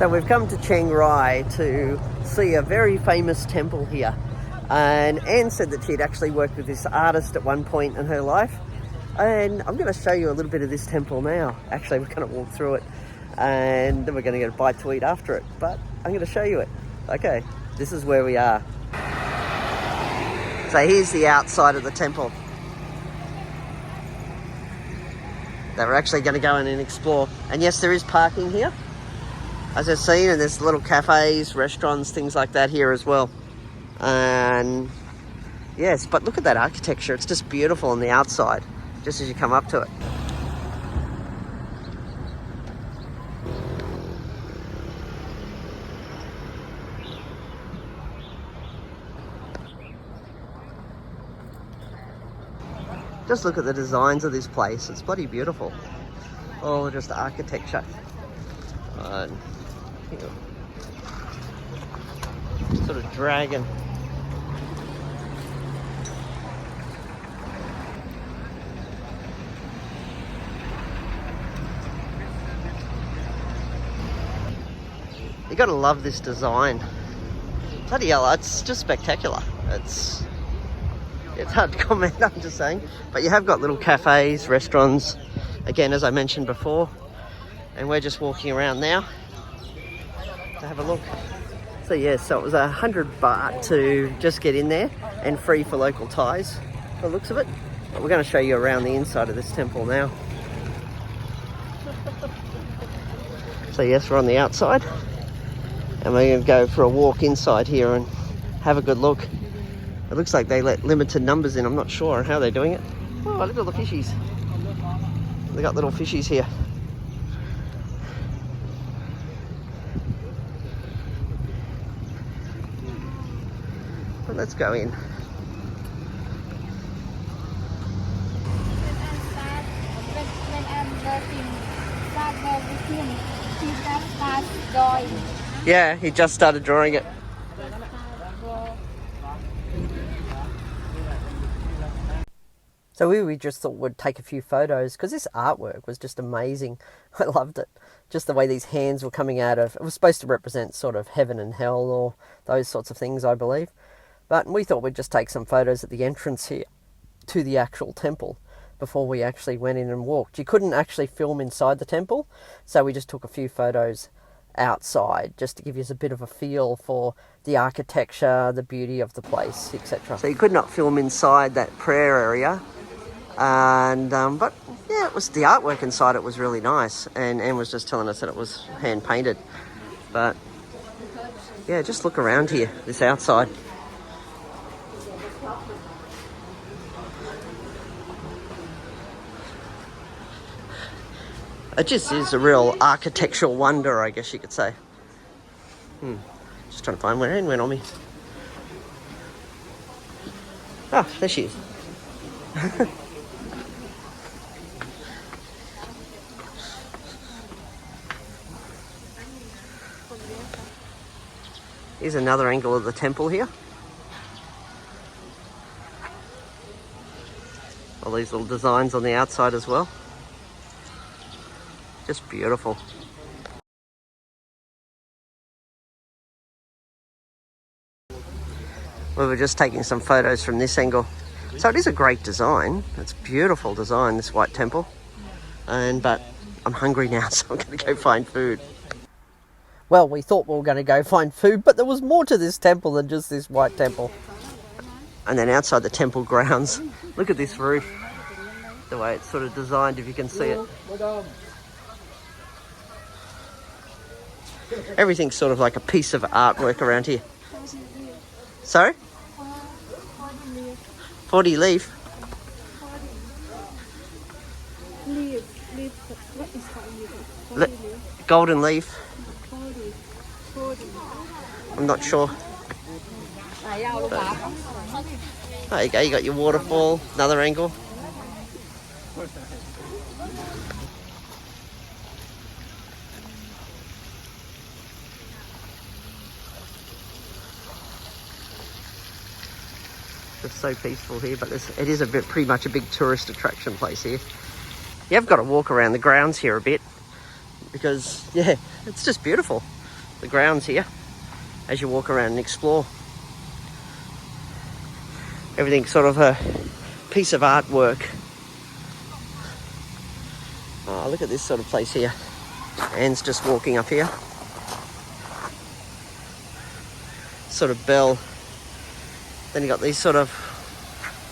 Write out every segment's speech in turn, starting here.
So we've come to Chiang Rai to see a very famous temple here. And Anne said that she'd actually worked with this artist at one point in her life. And I'm going to show you a little bit of this temple now. Actually, we're going to walk through it and then we're going to get a bite to eat after it. But I'm going to show you it. Okay, this is where we are. So here's the outside of the temple. That we're actually going to go in and explore. And yes, there is parking here, as I've seen, and there's little cafes, restaurants, things like that here as well. And yes, but look at that architecture. It's just beautiful on the outside, just as you come up to it. Just look at the designs of this place. It's bloody beautiful. Oh, just the architecture. And, you know, sort of dragon. You gotta love this design. Bloody hell, it's just spectacular. It's hard to comment, I'm just saying. But you have got little cafes, restaurants, again, as I mentioned before. And we're just walking around now to have a look. So yeah, so it was 100 baht to just get in there and free for local Thais, by the looks of it. But we're going to show you around the inside of this temple now. So yes, we're on the outside. And we're going to go for a walk inside here and have a good look. It looks like they let limited numbers in. I'm not sure how they're doing it. Oh, look at all the fishies. They got little fishies here. Well, let's go in. Yeah, he just started drawing it. So we just thought we'd take a few photos because this artwork was just amazing. I loved it. Just the way these hands were coming out of... It was supposed to represent sort of heaven and hell or those sorts of things, I believe. But we thought we'd just take some photos at the entrance here to the actual temple before we actually went in and walked. You couldn't actually film inside the temple, so we just took a few photos outside just to give you a bit of a feel for the architecture, the beauty of the place, etc. So you could not film inside that prayer area. And but yeah, it was the artwork inside. It was really nice, and Anne was just telling us that it was hand painted. But yeah, just look around here, this outside. It just is a real architectural wonder, I guess you could say. Just trying to find where Anne went on me. Ah, there she is. Here's another angle of the temple here. All these little designs on the outside as well. Just beautiful. We were just taking some photos from this angle. So it is a great design. It's a beautiful design, this white temple. But I'm hungry now, so I'm going to go find food. Well, we thought we were going to go find food, but there was more to this temple than just this white temple. And then outside the temple grounds, look at this roof. The way it's sort of designed, if you can see it. Everything's sort of like a piece of artwork around here. Sorry? 40 leaf. Golden leaf. I'm not sure. But there you go, you got your waterfall, another angle. It's so peaceful here, but it is pretty much a big tourist attraction place here. You have got to walk around the grounds here a bit because, yeah, it's just beautiful. the grounds here as you walk around and explore. Everything's sort of a piece of artwork. Oh, look at this sort of place here. Anne's just walking up here. Sort of bell. Then you got these sort of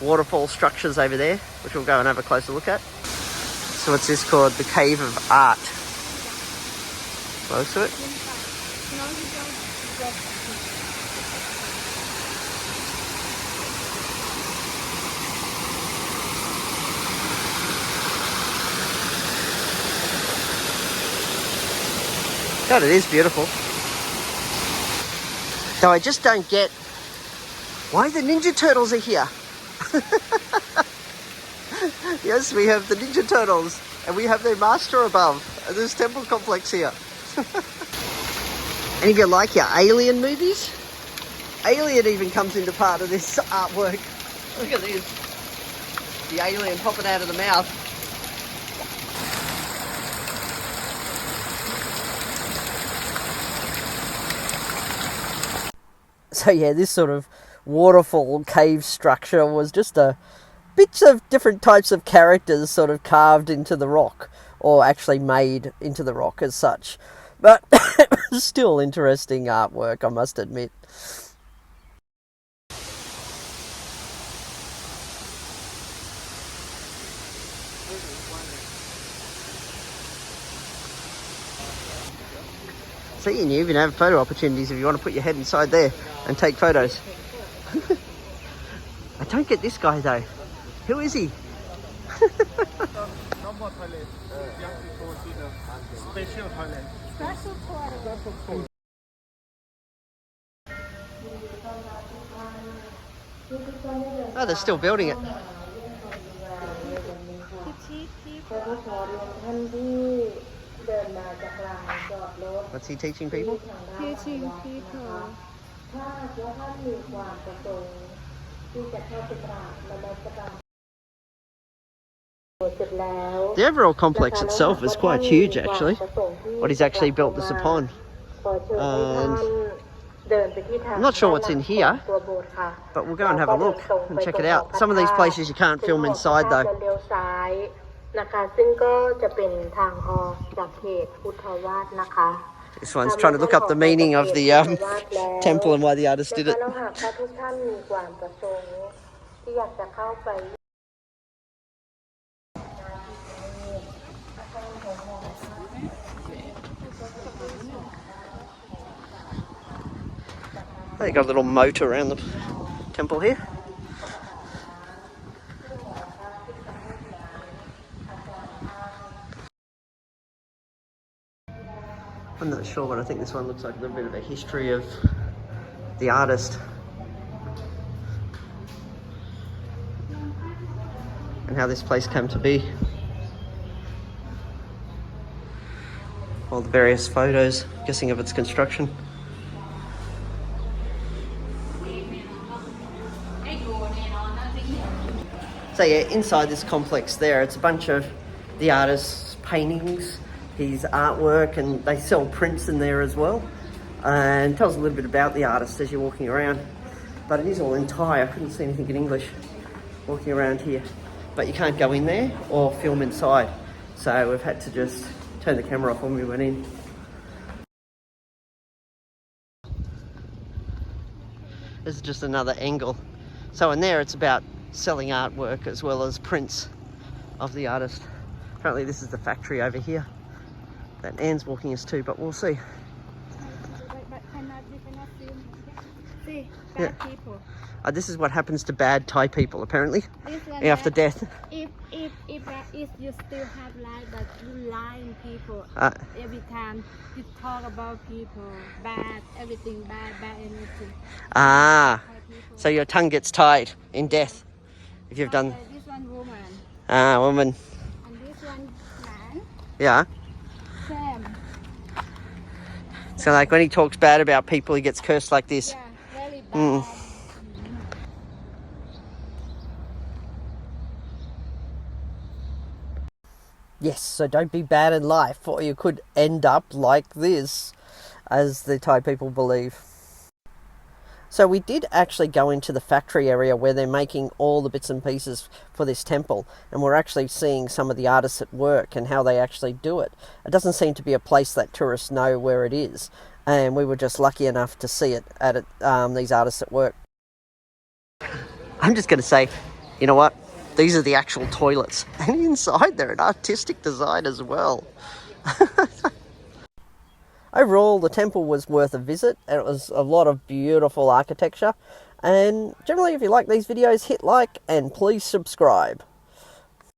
waterfall structures over there, which we'll go and have a closer look at. So what's this called? The Cave of Art. Close to it. God, it is beautiful. Though I just don't get why the Ninja Turtles are here. Yes, we have the Ninja Turtles and we have their master above this temple complex here. And if you like your Alien movies, Alien even comes into part of this artwork. Look at this. The alien popping out of the mouth. So yeah, this sort of waterfall cave structure was just a bits of different types of characters sort of carved into the rock, or actually made into the rock as such. But still interesting artwork, I must admit. See, and you even have photo opportunities if you want to put your head inside there and take photos. I don't get this guy though. Who is he? Normal toilet. You have to go to the special toilet. Special toilet. Oh, they're still building it. What's he teaching people? Teaching people. The overall complex itself is quite huge, actually. What he's actually built this upon. And I'm not sure what's in here, but we'll go and have a look and check it out. Some of these places you can't film inside though. This one's trying to look up the meaning of the temple and why the artist did it. They got a little moat around the temple here. I'm not sure, but I think this one looks like a little bit of a history of the artist and how this place came to be. All the various photos, guessing of its construction. So yeah, inside this complex there, it's a bunch of the artist's paintings, his artwork, and they sell prints in there as well. And tells a little bit about the artist as you're walking around. But it is all in Thai. I couldn't see anything in English walking around here. But you can't go in there or film inside. So we've had to just turn the camera off when we went in. This is just another angle. So in there it's about selling artwork as well as prints of the artist. Apparently this is the factory over here that Anne's walking us to, but we'll see. But you cannot film. See, bad people. This is what happens to bad Thai people, apparently, Like after that. death. If you still have life, but you lying people every time you talk about people bad, everything bad anything. So your tongue gets tied in death if you've done. This one woman. Woman. And this one man. Yeah. Same. So like when he talks bad about people, he gets cursed like this. Yeah, very bad. Yes, so don't be bad in life or you could end up like this. as the Thai people believe. So we did actually go into the factory area where they're making all the bits and pieces for this temple, and we're actually seeing some of the artists at work and how they actually do it. It doesn't seem to be a place that tourists know where it is, and we were just lucky enough to see it at these artists at work. I'm just going to say, you know what? These are the actual toilets, and inside they're an artistic design as well. Overall, the temple was worth a visit. It was a lot of beautiful architecture. And generally, if you like these videos, hit like and please subscribe.